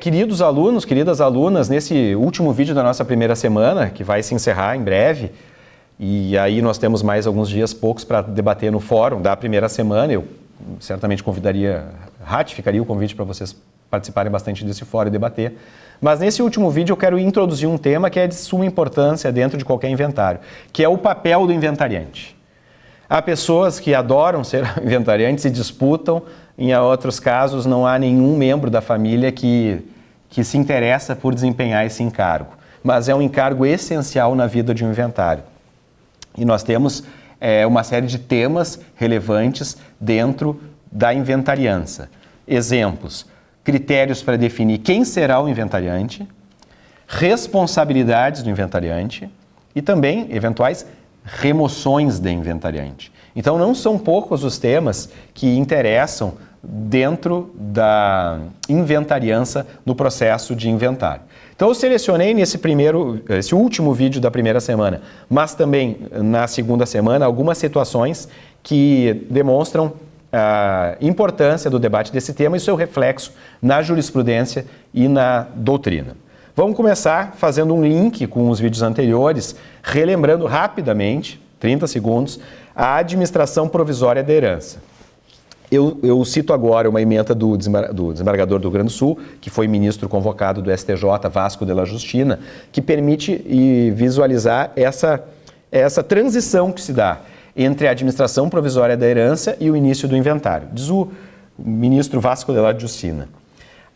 Queridos alunos, queridas alunas, nesse último vídeo da nossa primeira semana, que vai se encerrar em breve, e aí nós temos mais alguns dias poucos para debater no fórum da primeira semana, eu certamente ratificaria o convite para vocês participarem bastante desse fórum e debater. Mas nesse último vídeo eu quero introduzir um tema que é de suma importância dentro de qualquer inventário, que é o papel do inventariante. Há pessoas que adoram ser inventariantes e disputam, em outros casos não há nenhum membro da família que se interessa por desempenhar esse encargo. Mas é um encargo essencial na vida de um inventário. E nós temos uma série de temas relevantes dentro da inventariança. Exemplos: critérios para definir quem será o inventariante, responsabilidades do inventariante e também eventuais remoções de inventariante. Então não são poucos os temas que interessam dentro da inventariança no processo de inventário. Então eu selecionei esse último vídeo da primeira semana, mas também na segunda semana, algumas situações que demonstram a importância do debate desse tema e seu reflexo na jurisprudência e na doutrina. Vamos começar fazendo um link com os vídeos anteriores, relembrando rapidamente, 30 segundos, a administração provisória da herança. Eu cito agora uma ementa do desembargador do Rio Grande do Sul, que foi ministro convocado do STJ, Vasco de la Justina, que permite visualizar essa transição que se dá entre a administração provisória da herança e o início do inventário. Diz o ministro Vasco de la Justina: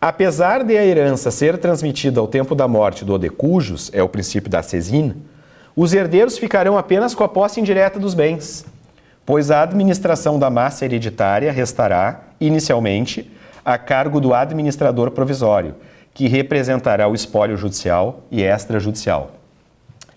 apesar de a herança ser transmitida ao tempo da morte do decujus, é o princípio da sesina, os herdeiros ficarão apenas com a posse indireta dos bens, pois a administração da massa hereditária restará, inicialmente, a cargo do administrador provisório, que representará o espólio judicial e extrajudicial,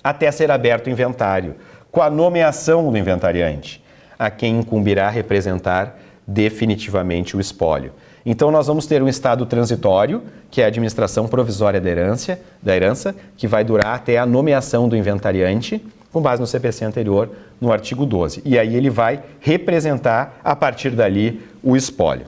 até ser aberto o inventário, com a nomeação do inventariante, a quem incumbirá representar definitivamente o espólio. Então nós vamos ter um estado transitório, que é a administração provisória da herança, que vai durar até a nomeação do inventariante, com base no CPC anterior, no artigo 12. E aí ele vai representar, a partir dali, o espólio.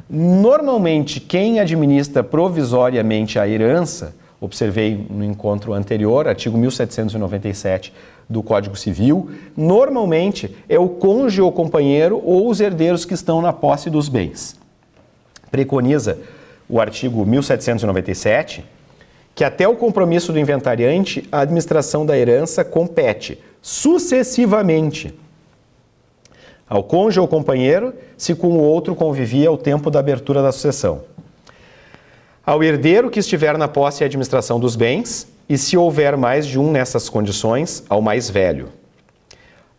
Normalmente, quem administra provisoriamente a herança, observei no encontro anterior, artigo 1797 do Código Civil, normalmente é o cônjuge ou companheiro ou os herdeiros que estão na posse dos bens. Preconiza o artigo 1797 que até o compromisso do inventariante, a administração da herança compete sucessivamente ao cônjuge ou companheiro, se com o outro convivia ao tempo da abertura da sucessão, ao herdeiro que estiver na posse e administração dos bens, e se houver mais de um nessas condições, ao mais velho,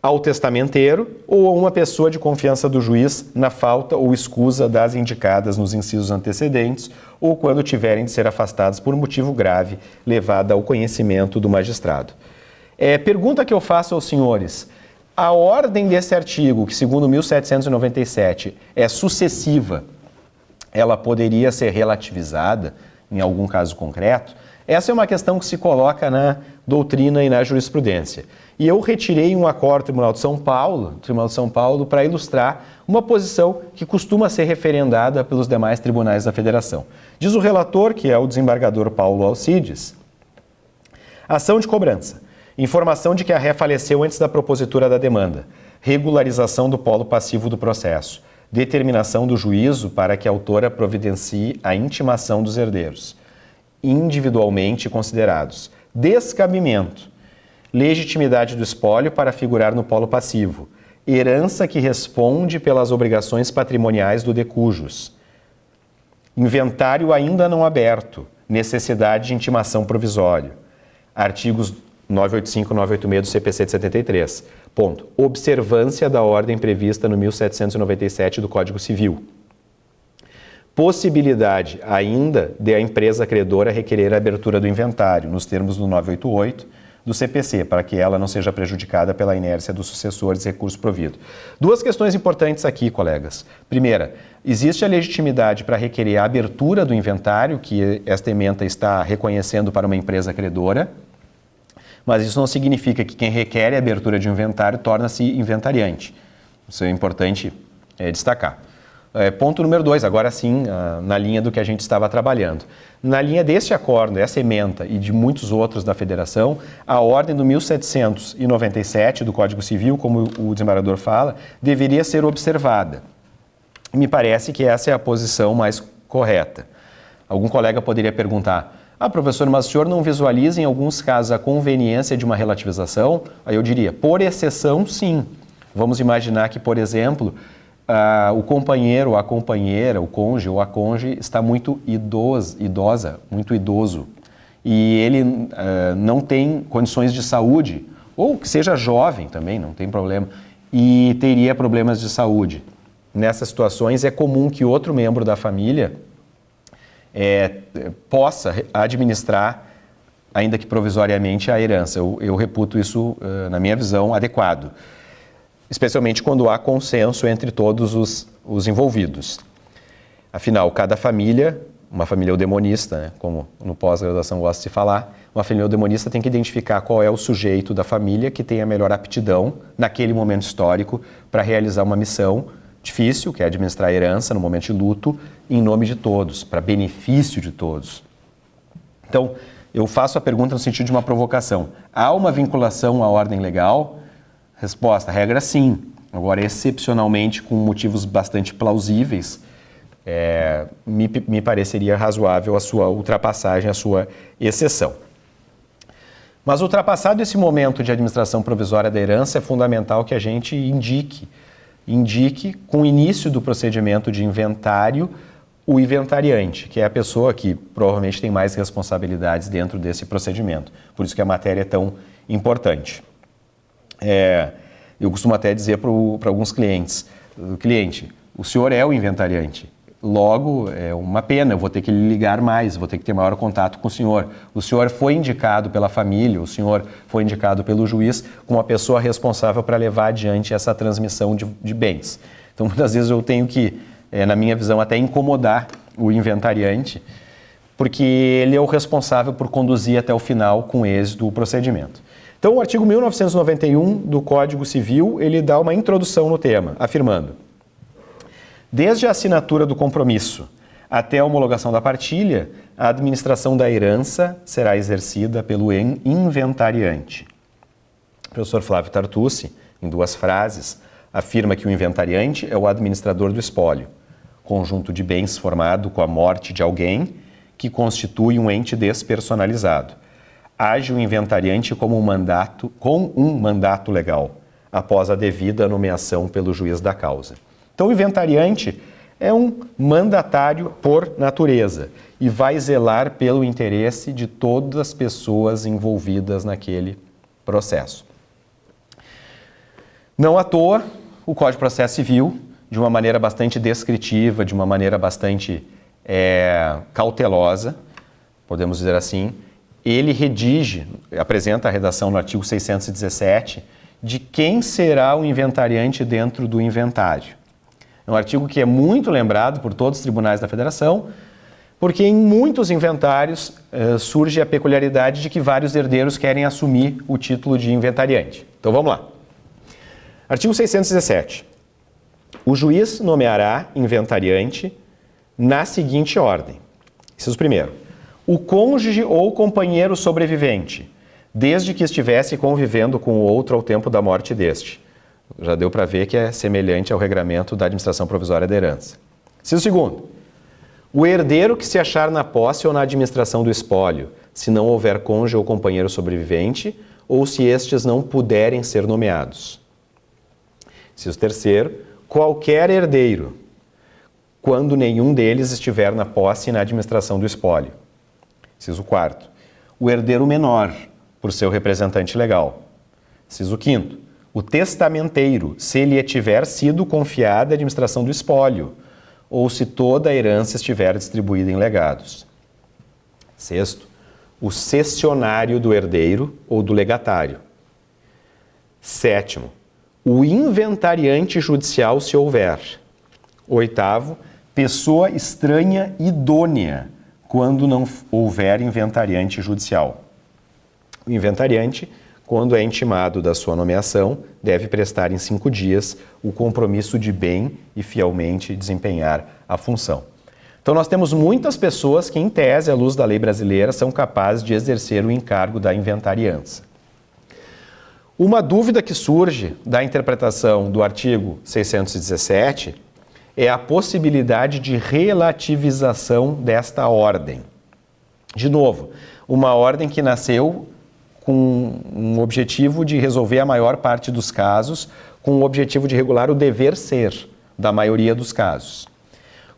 ao testamenteiro ou a uma pessoa de confiança do juiz na falta ou escusa das indicadas nos incisos antecedentes ou quando tiverem de ser afastados por motivo grave levado ao conhecimento do magistrado. Pergunta que eu faço aos senhores: a ordem desse artigo, que segundo 1797 é sucessiva, ela poderia ser relativizada em algum caso concreto? Essa é uma questão que se coloca na doutrina e na jurisprudência. E eu retirei um acórdão do Tribunal de São Paulo, para ilustrar uma posição que costuma ser referendada pelos demais tribunais da Federação. Diz o relator, que é o desembargador Paulo Alcides: ação de cobrança. Informação de que a ré faleceu antes da propositura da demanda. Regularização do polo passivo do processo. Determinação do juízo para que a autora providencie a intimação dos herdeiros, individualmente considerados. Descabimento. Legitimidade do espólio para figurar no polo passivo. Herança que responde pelas obrigações patrimoniais do decujus. Inventário ainda não aberto. Necessidade de intimação provisória. Artigos 985 e 986 do CPC de 73. Ponto. Observância da ordem prevista no 1797 do Código Civil. Possibilidade ainda de a empresa credora requerer a abertura do inventário, nos termos do 988 do CPC, para que ela não seja prejudicada pela inércia dos sucessores de recurso provido. Duas questões importantes aqui, colegas. Primeira, existe a legitimidade para requerer a abertura do inventário, que esta ementa está reconhecendo para uma empresa credora, mas isso não significa que quem requer a abertura de um inventário torna-se inventariante. Isso é importante destacar. Ponto número 2, agora sim, na linha do que a gente estava trabalhando. Na linha deste acordo, essa ementa e de muitos outros da Federação, a ordem do 1797 do Código Civil, como o desembargador fala, deveria ser observada. Me parece que essa é a posição mais correta. Algum colega poderia perguntar: professor, mas o senhor não visualiza em alguns casos a conveniência de uma relativização? Aí eu diria, por exceção, sim. Vamos imaginar que, por exemplo, o companheiro, a companheira, o cônjuge ou a cônjuge está muito muito idoso, e ele não tem condições de saúde, ou que seja jovem também, não tem problema, e teria problemas de saúde. Nessas situações é comum que outro membro da família possa administrar, ainda que provisoriamente, a herança. Eu reputo isso, na minha visão, adequado, especialmente quando há consenso entre todos os envolvidos. Afinal, cada família, uma família eudemonista, né, como no pós-graduação gosta de se falar, uma família eudemonista tem que identificar qual é o sujeito da família que tem a melhor aptidão naquele momento histórico para realizar uma missão difícil, que é administrar a herança no momento de luto, em nome de todos, para benefício de todos. Então, eu faço a pergunta no sentido de uma provocação. Há uma vinculação à ordem legal? Resposta: regra sim. Agora, excepcionalmente, com motivos bastante plausíveis, me pareceria razoável a sua ultrapassagem, a sua exceção. Mas, ultrapassado esse momento de administração provisória da herança, é fundamental que a gente indique com o início do procedimento de inventário, o inventariante, que é a pessoa que provavelmente tem mais responsabilidades dentro desse procedimento. Por isso que a matéria é tão importante. Eu costumo até dizer para alguns clientes: o senhor é o inventariante, logo é uma pena, eu vou ter que lhe ligar mais, vou ter que ter maior contato com o senhor foi indicado pela família, o senhor foi indicado pelo juiz como a pessoa responsável para levar adiante essa transmissão de bens. Então, muitas vezes eu tenho que, na minha visão, até incomodar o inventariante, porque ele é o responsável por conduzir até o final com êxito o procedimento. Então, o artigo 1991 do Código Civil, ele dá uma introdução no tema, afirmando: desde a assinatura do compromisso até a homologação da partilha, a administração da herança será exercida pelo inventariante. O professor Flávio Tartucci, em 2 frases, afirma que o inventariante é o administrador do espólio, conjunto de bens formado com a morte de alguém que constitui um ente despersonalizado. Age o inventariante com um mandato legal, após a devida nomeação pelo juiz da causa. Então, o inventariante é um mandatário por natureza e vai zelar pelo interesse de todas as pessoas envolvidas naquele processo. Não à toa, o Código de Processo Civil, de uma maneira bastante descritiva, de uma maneira bastante cautelosa, podemos dizer assim, ele apresenta a redação no artigo 617 de quem será o inventariante dentro do inventário. É um artigo que é muito lembrado por todos os tribunais da Federação, porque em muitos inventários surge a peculiaridade de que vários herdeiros querem assumir o título de inventariante. Então vamos lá. Artigo 617. O juiz nomeará inventariante na seguinte ordem. Inciso primeiro: o cônjuge ou companheiro sobrevivente, desde que estivesse convivendo com o outro ao tempo da morte deste. Já deu para ver que é semelhante ao regramento da administração provisória da herança. Inciso segundo: o herdeiro que se achar na posse ou na administração do espólio, se não houver cônjuge ou companheiro sobrevivente, ou se estes não puderem ser nomeados. Inciso terceiro: qualquer herdeiro, quando nenhum deles estiver na posse e na administração do espólio. Inciso quarto: o herdeiro menor, por seu representante legal. Inciso quinto: o testamenteiro, se lhe tiver sido confiada a administração do espólio, ou se toda a herança estiver distribuída em legados. Sexto: o cessionário do herdeiro ou do legatário. Sétimo: o inventariante judicial, se houver. Oitavo: pessoa estranha idônea, quando não houver inventariante judicial. O inventariante, quando é intimado da sua nomeação, deve prestar em 5 dias o compromisso de bem e fielmente desempenhar a função. Então nós temos muitas pessoas que, em tese, à luz da lei brasileira, são capazes de exercer o encargo da inventariança. Uma dúvida que surge da interpretação do artigo 617 é a possibilidade de relativização desta ordem. De novo, uma ordem que nasceu com um objetivo de resolver a maior parte dos casos, com o objetivo de regular o dever ser da maioria dos casos.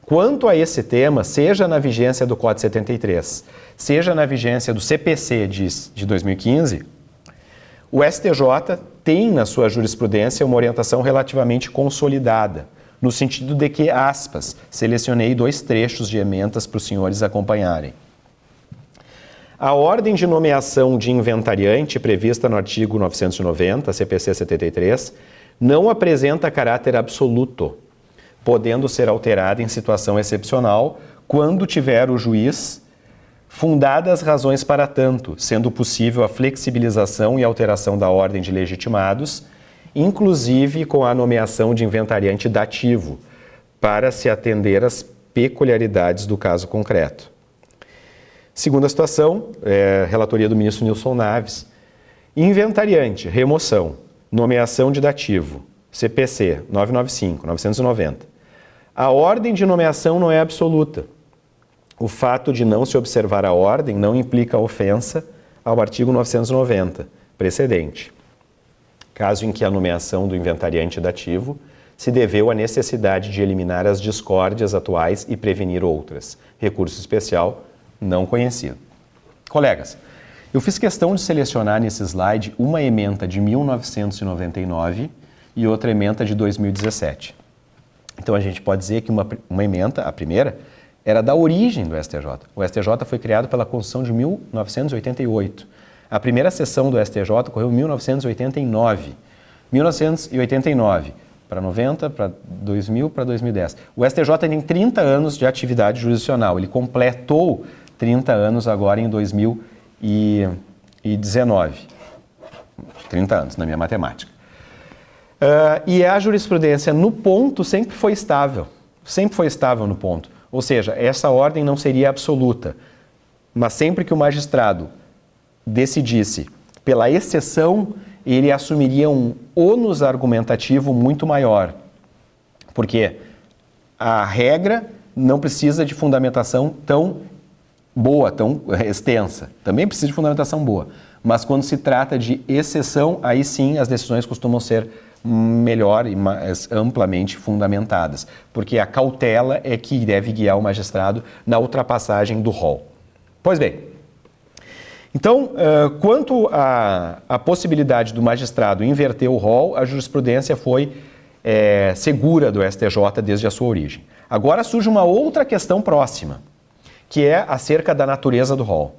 Quanto a esse tema, seja na vigência do Código 73, seja na vigência do CPC de 2015, o STJ tem na sua jurisprudência uma orientação relativamente consolidada, no sentido de que, aspas, selecionei 2 trechos de emendas para os senhores acompanharem. A ordem de nomeação de inventariante prevista no artigo 990, CPC 73, não apresenta caráter absoluto, podendo ser alterada em situação excepcional quando tiver o juiz fundadas razões para tanto, sendo possível a flexibilização e alteração da ordem de legitimados, inclusive com a nomeação de inventariante dativo, para se atender às peculiaridades do caso concreto. Segunda situação, relatoria do ministro Nilson Naves, inventariante, remoção, nomeação de dativo, CPC 995, 990. A ordem de nomeação não é absoluta. O fato de não se observar a ordem não implica ofensa ao artigo 990, precedente. Caso em que a nomeação do inventariante dativo se deveu à necessidade de eliminar as discórdias atuais e prevenir outras. Recurso especial não conhecido. Colegas, eu fiz questão de selecionar nesse slide uma ementa de 1999 e outra ementa de 2017. Então a gente pode dizer que uma ementa, a primeira, era da origem do STJ. O STJ foi criado pela Constituição de 1988. A primeira sessão do STJ ocorreu em 1989. 1989 para 90, para 2000, para 2010. O STJ tem 30 anos de atividade jurisdicional. Ele completou 30 anos agora em 2019. 30 anos na minha matemática. E a jurisprudência no ponto sempre foi estável no ponto. Ou seja, essa ordem não seria absoluta, mas sempre que o magistrado decidisse pela exceção, ele assumiria um ônus argumentativo muito maior, porque a regra não precisa de fundamentação tão boa, tão extensa. Também precisa de fundamentação boa, mas quando se trata de exceção, aí sim as decisões costumam ser melhor e mais amplamente fundamentadas, porque a cautela é que deve guiar o magistrado na ultrapassagem do rol. Pois bem, então, quanto à possibilidade do magistrado inverter o rol, a jurisprudência foi segura do STJ desde a sua origem. Agora surge uma outra questão próxima, que é acerca da natureza do rol.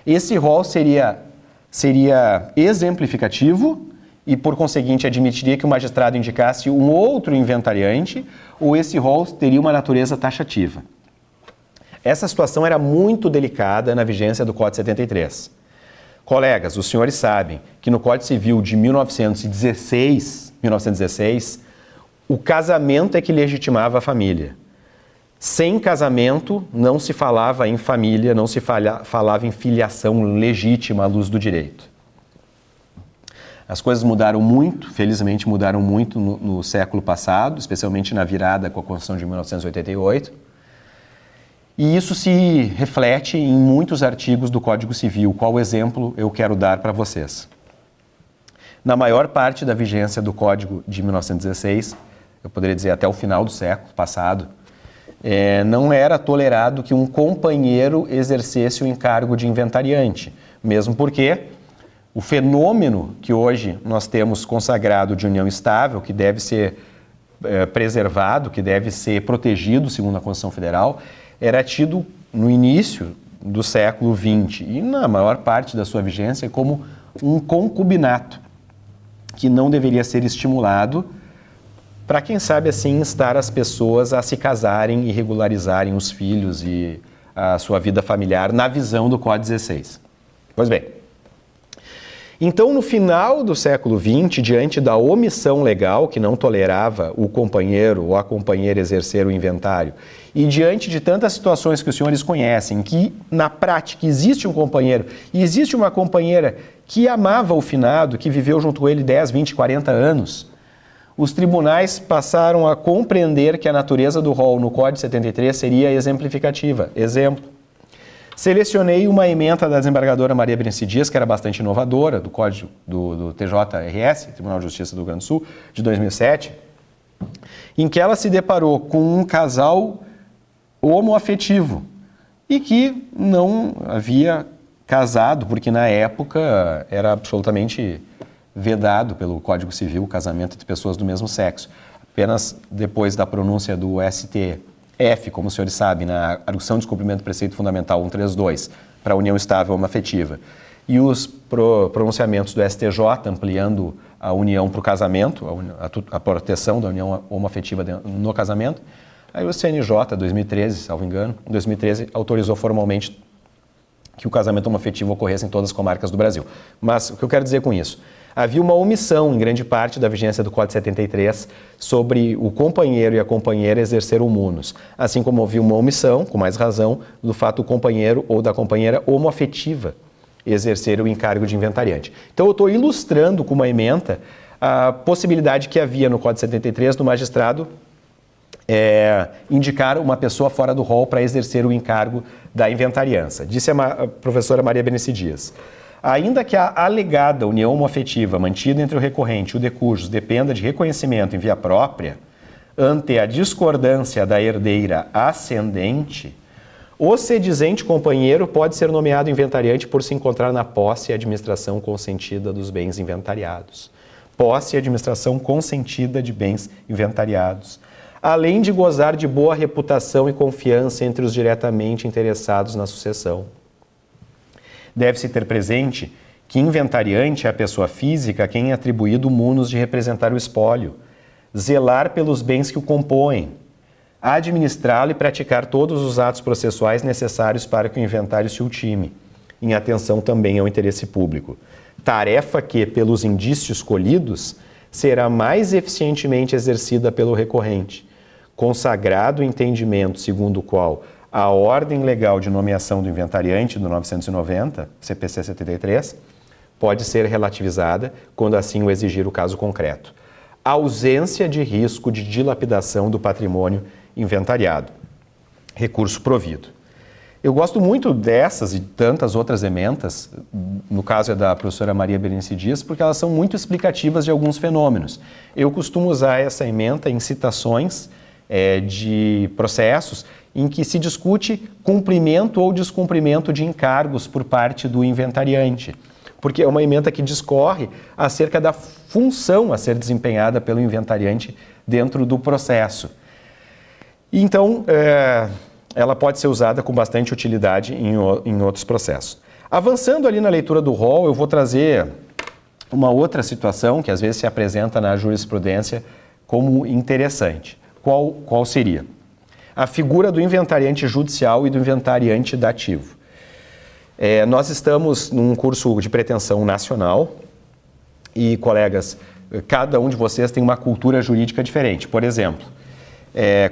Esse rol seria exemplificativo e, por conseguinte, admitiria que o magistrado indicasse um outro inventariante, ou esse rol teria uma natureza taxativa. Essa situação era muito delicada na vigência do Código 73. Colegas, os senhores sabem que no Código Civil de 1916, o casamento é que legitimava a família. Sem casamento, não se falava em família, não se falava em filiação legítima à luz do direito. As coisas mudaram muito, felizmente mudaram muito no século passado, especialmente na virada com a Constituição de 1988. E isso se reflete em muitos artigos do Código Civil. Qual exemplo eu quero dar para vocês? Na maior parte da vigência do Código de 1916, eu poderia dizer até o final do século passado, não era tolerado que um companheiro exercesse o encargo de inventariante, mesmo porque o fenômeno que hoje nós temos consagrado de união estável, que deve ser preservado, que deve ser protegido segundo a Constituição Federal, era tido no início do século XX e na maior parte da sua vigência como um concubinato, que não deveria ser estimulado para, quem sabe assim, instar as pessoas a se casarem e regularizarem os filhos e a sua vida familiar na visão do Código 16. Pois bem, Então, no final do século XX, diante da omissão legal, que não tolerava o companheiro ou a companheira exercer o inventário, e diante de tantas situações que os senhores conhecem, que na prática existe um companheiro e existe uma companheira que amava o finado, que viveu junto com ele 10, 20, 40 anos, os tribunais passaram a compreender que a natureza do rol no Código 73 seria exemplificativa. Exemplo. Selecionei uma ementa da desembargadora Maria Berenice Dias, que era bastante inovadora, do Código do TJRS, Tribunal de Justiça do Rio Grande do Sul, de 2007, em que ela se deparou com um casal homoafetivo e que não havia casado, porque na época era absolutamente vedado pelo Código Civil o casamento entre pessoas do mesmo sexo. Apenas depois da pronúncia do STF, como os senhores sabem, na arguição de descumprimento do preceito fundamental 132, para a união estável homoafetiva, e os pronunciamentos do STJ ampliando a união para o casamento, a proteção da união homoafetiva no casamento, aí o CNJ, 2013, salvo engano, em 2013, autorizou formalmente que o casamento homoafetivo ocorresse em todas as comarcas do Brasil. Mas o que eu quero dizer com isso? Havia uma omissão, em grande parte, da vigência do Código 73 sobre o companheiro e a companheira exercer o munus. Assim como havia uma omissão, com mais razão, do fato do companheiro ou da companheira homoafetiva exercer o encargo de inventariante. Então, eu estou ilustrando com uma ementa a possibilidade que havia no Código 73 do magistrado indicar uma pessoa fora do rol para exercer o encargo da inventariança. Disse a professora Maria Berenice Dias. Ainda que a alegada união homoafetiva mantida entre o recorrente e o de cujus dependa de reconhecimento em via própria, ante a discordância da herdeira ascendente, o sedizente companheiro pode ser nomeado inventariante por se encontrar na posse e administração consentida dos bens inventariados. Posse e administração consentida de bens inventariados. Além de gozar de boa reputação e confiança entre os diretamente interessados na sucessão. Deve-se ter presente que inventariante é a pessoa física a quem é atribuído o munus de representar o espólio, zelar pelos bens que o compõem, administrá-lo e praticar todos os atos processuais necessários para que o inventário se ultime, em atenção também ao interesse público. Tarefa que, pelos indícios colhidos, será mais eficientemente exercida pelo recorrente, consagrado o entendimento segundo o qual a ordem legal de nomeação do inventariante do 990, CPC 73, pode ser relativizada quando assim o exigir o caso concreto. Ausência de risco de dilapidação do patrimônio inventariado. Recurso provido. Eu gosto muito dessas e tantas outras ementas, no caso é da professora Maria Berenice Dias, porque elas são muito explicativas de alguns fenômenos. Eu costumo usar essa ementa em citações de processos em que se discute cumprimento ou descumprimento de encargos por parte do inventariante, porque é uma ementa que discorre acerca da função a ser desempenhada pelo inventariante dentro do processo. Então, ela pode ser usada com bastante utilidade em outros processos. Avançando ali na leitura do rol, eu vou trazer uma outra situação que às vezes se apresenta na jurisprudência como interessante. Qual seria? A figura do inventariante judicial e do inventariante dativo. Nós estamos num curso de pretensão nacional e, colegas, cada um de vocês tem uma cultura jurídica diferente. Por exemplo,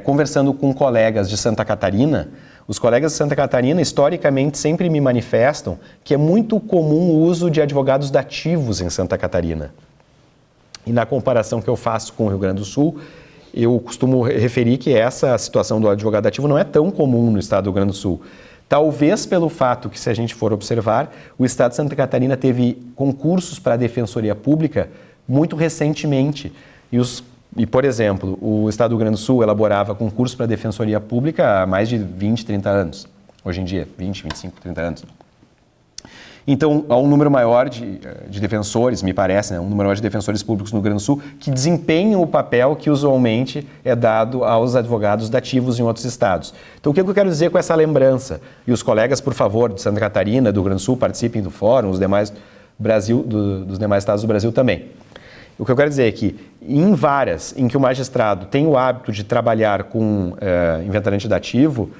conversando com colegas de Santa Catarina, os colegas de Santa Catarina historicamente sempre me manifestam que é muito comum o uso de advogados dativos em Santa Catarina. E na comparação que eu faço com o Rio Grande do Sul, eu costumo referir que essa situação do advogado ativo não é tão comum no estado do Rio Grande do Sul. Talvez pelo fato que, se a gente for observar, o estado de Santa Catarina teve concursos para a Defensoria Pública muito recentemente. E, por exemplo, o estado do Rio Grande do Sul elaborava concursos para a Defensoria Pública há mais de 20, 30 anos. Hoje em dia, 20, 25, 30 anos. Então, há um número maior de defensores, me parece, um número maior de defensores públicos no Rio Grande do Sul que desempenham o papel que usualmente é dado aos advogados dativos em outros estados. Então, o que eu quero dizer com essa lembrança? E os colegas, por favor, de Santa Catarina, do Rio Grande do Sul, participem do fórum, dos demais estados do Brasil também. O que eu quero dizer é que, em varas em que o magistrado tem o hábito de trabalhar com inventariante dativo,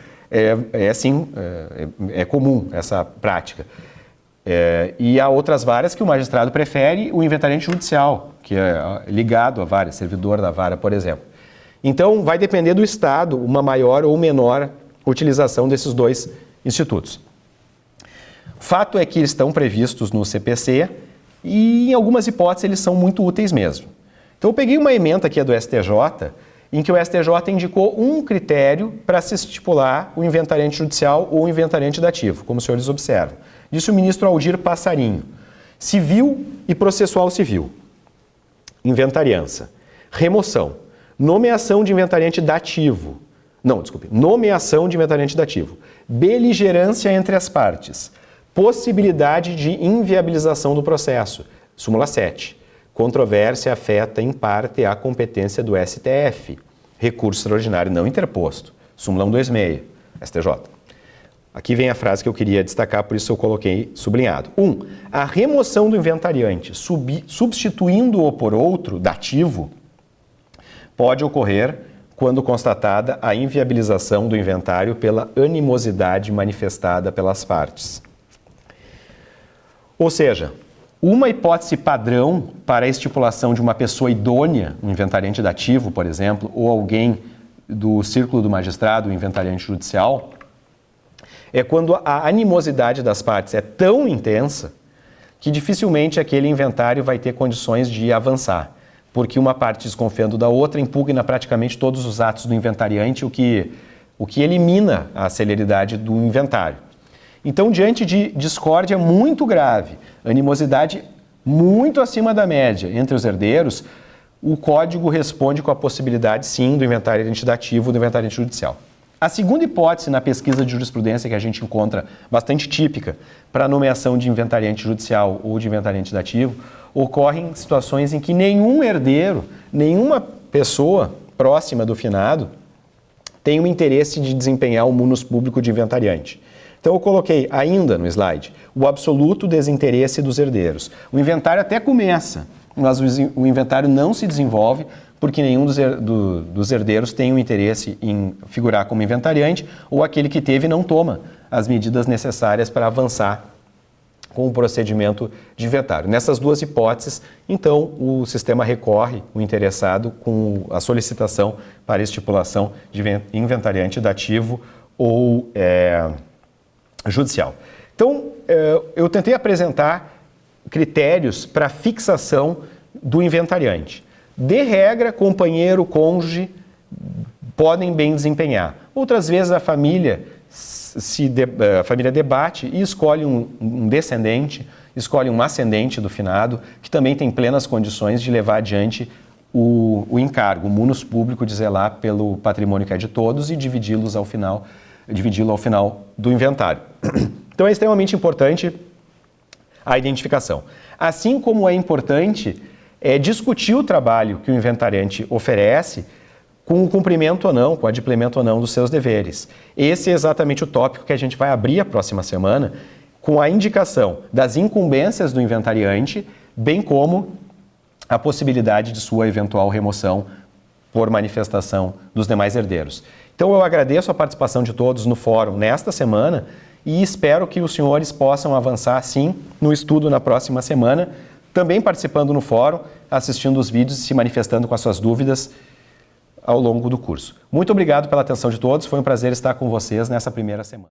sim, é comum essa prática. E há outras varas que o magistrado prefere o inventariante judicial, que é ligado à vara, servidor da vara, por exemplo. Então, vai depender do Estado uma maior ou menor utilização desses dois institutos. O fato é que eles estão previstos no CPC e, em algumas hipóteses, eles são muito úteis mesmo. Então, eu peguei uma ementa aqui do STJ, em que o STJ indicou um critério para se estipular o inventariante judicial ou o inventariante dativo, como os senhores observam. Disse o ministro Aldir Passarinho: civil e processual civil, inventariança, remoção, nomeação de inventariante dativo, nomeação de inventariante dativo, beligerância entre as partes, possibilidade de inviabilização do processo, súmula 7, controvérsia afeta em parte a competência do STF, recurso extraordinário não interposto, súmula 126, STJ. Aqui vem a frase que eu queria destacar, por isso eu coloquei sublinhado. 1. A remoção do inventariante, substituindo-o por outro, dativo, pode ocorrer quando constatada a inviabilização do inventário pela animosidade manifestada pelas partes. Ou seja, uma hipótese padrão para a estipulação de uma pessoa idônea, um inventariante dativo, por exemplo, ou alguém do círculo do magistrado, um inventariante judicial, é quando a animosidade das partes é tão intensa que dificilmente aquele inventário vai ter condições de avançar, porque uma parte desconfiando da outra impugna praticamente todos os atos do inventariante, o que elimina a celeridade do inventário. Então, diante de discórdia muito grave, animosidade muito acima da média entre os herdeiros, o Código responde com a possibilidade, sim, do inventariante dativo, do inventariante judicial. A segunda hipótese na pesquisa de jurisprudência que a gente encontra bastante típica para a nomeação de inventariante judicial ou de inventariante dativo ocorre em situações em que nenhum herdeiro, nenhuma pessoa próxima do finado tem o interesse de desempenhar o munus público de inventariante. Então eu coloquei ainda no slide o absoluto desinteresse dos herdeiros. O inventário até começa, mas o inventário não se desenvolve porque nenhum dos herdeiros tem o interesse em figurar como inventariante, ou aquele que teve não toma as medidas necessárias para avançar com o procedimento de inventário. Nessas duas hipóteses, então, o sistema recorre, o interessado, com a solicitação para estipulação de inventariante dativo ou judicial. Então, eu tentei apresentar critérios para fixação do inventariante. De regra, companheiro, cônjuge podem bem desempenhar. Outras vezes a família debate e escolhe um descendente, escolhe um ascendente do finado, que também tem plenas condições de levar adiante o encargo, o munus público de zelar pelo patrimônio que é de todos e dividi-lo ao final do inventário. Então é extremamente importante a identificação. Assim como é importante discutir o trabalho que o inventariante oferece com o cumprimento ou não, com o adimplemento ou não dos seus deveres. Esse é exatamente o tópico que a gente vai abrir a próxima semana, com a indicação das incumbências do inventariante, bem como a possibilidade de sua eventual remoção por manifestação dos demais herdeiros. Então eu agradeço a participação de todos no fórum nesta semana e espero que os senhores possam avançar, sim, no estudo na próxima semana, também participando no fórum, assistindo os vídeos e se manifestando com as suas dúvidas ao longo do curso. Muito obrigado pela atenção de todos, foi um prazer estar com vocês nessa primeira semana.